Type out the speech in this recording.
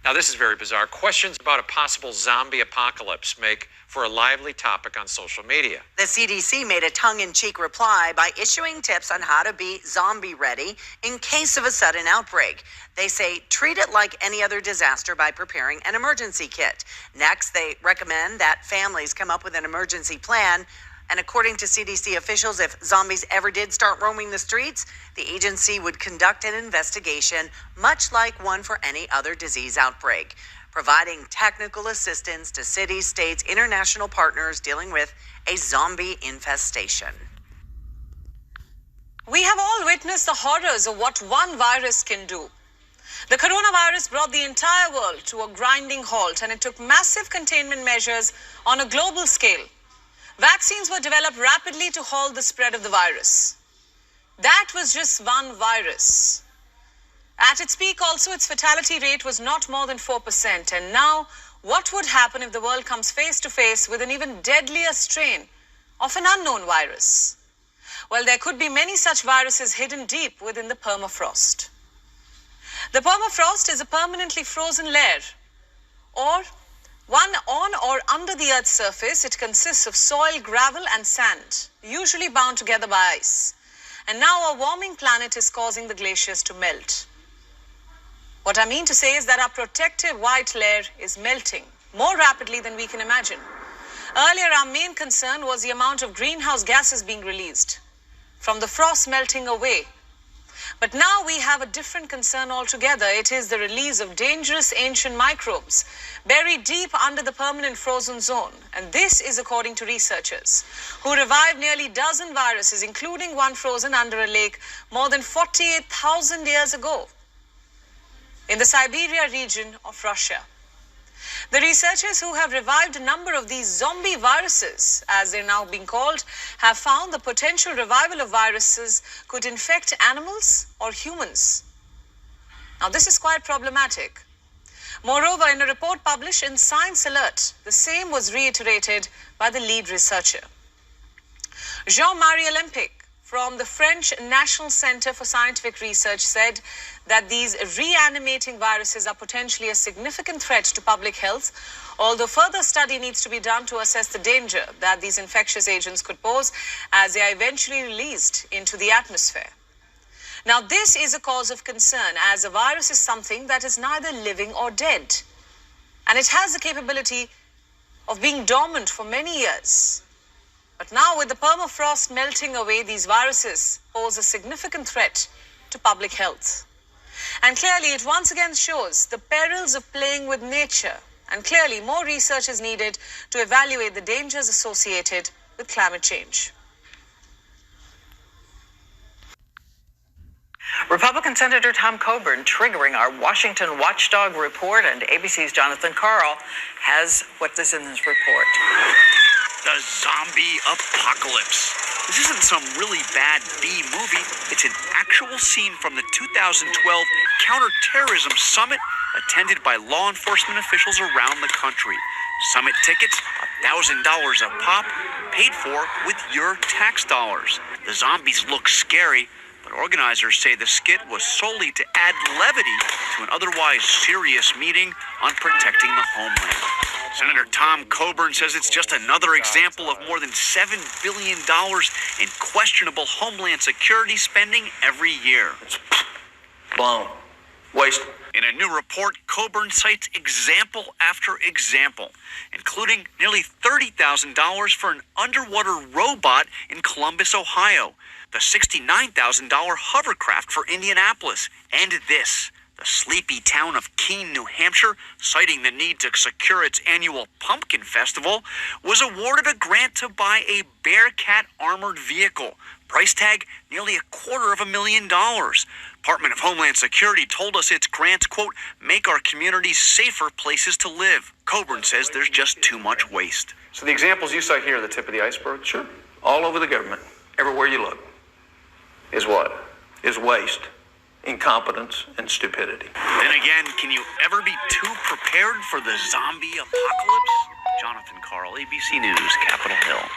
Now, this is very bizarre. Questions about a possible zombie apocalypse make for a lively topic on social media. The CDC made a tongue-in-cheek reply by issuing tips on how to be zombie-ready in case of a sudden outbreak. They say treat it like any other disaster by preparing an emergency kit. Next, they recommend that families come up with an emergency plan. And according to CDC officials, if zombies ever did start roaming the streets, the agency would conduct an investigation, much like one for any other disease outbreak, providing technical assistance to cities, states, international partners dealing with a zombie infestation. We have all witnessed the horrors of what one virus can do. The coronavirus brought the entire world to a grinding halt, and it took massive containment measures on a global scale. Vaccines were developed rapidly to halt the spread of the virus. That was just one virus. At its peak also, its fatality rate was not more than 4%. And now, what would happen if the world comes face to face with an even deadlier strain of an unknown virus? Well, there could be many such viruses hidden deep within the permafrost. The permafrost is a permanently frozen layer, or one on or under the Earth's surface. It consists of soil, gravel, and sand, usually bound together by ice. And now a warming planet is causing the glaciers to melt. What I mean to say is that our protective white layer is melting more rapidly than we can imagine. Earlier, our main concern was the amount of greenhouse gases being released from the frost melting away. But now we have a different concern altogether. It is the release of dangerous ancient microbes buried deep under the permanent frozen zone. And this is according to researchers who revived nearly a dozen viruses, including one frozen under a lake more than 48,000 years ago in the Siberia region of Russia. The researchers who have revived a number of these zombie viruses, as they're now being called, have found the potential revival of viruses could infect animals or humans. Now, this is quite problematic. Moreover, in a report published in Science Alert, the same was reiterated by the lead researcher. Jean-Marie Olympic from the French National Center for Scientific Research said that these reanimating viruses are potentially a significant threat to public health, although further study needs to be done to assess the danger that these infectious agents could pose as they are eventually released into the atmosphere. Now, this is a cause of concern, as a virus is something that is neither living or dead, and it has the capability of being dormant for many years. But now, with the permafrost melting away, these viruses pose a significant threat to public health. And clearly, it once again shows the perils of playing with nature. And clearly, more research is needed to evaluate the dangers associated with climate change. Republican Senator Tom Coburn triggering our Washington Watchdog report, and ABC's Jonathan Karl has what is in this report. The zombie apocalypse. This isn't some really bad B movie. It's an actual scene from the 2012 Counterterrorism Summit attended by law enforcement officials around the country. Summit tickets, $1,000 a pop, paid for with your tax dollars. The zombies look scary, but organizers say the skit was solely to add levity to an otherwise serious meeting on protecting the homeland. Senator Tom Coburn says it's just another example of more than $7 billion in questionable homeland security spending every year. It's blown. Waste. In a new report, Coburn cites example after example, including nearly $30,000 for an underwater robot in Columbus, Ohio, the $69,000 hovercraft for Indianapolis, and this, the sleepy town of Keene, New Hampshire, citing the need to secure its annual Pumpkin Festival, was awarded a grant to buy a Bearcat armored vehicle. Price tag, nearly $250,000. Department of Homeland Security told us its grants, quote, make our communities safer places to live. Coburn says there's just too much waste. So the examples you cite here are the tip of the iceberg? Sure. All over the government, everywhere you look, is what? Is waste, incompetence, and stupidity. Then again, can you ever be too prepared for the zombie apocalypse? Jonathan Karl, ABC News, Capitol Hill.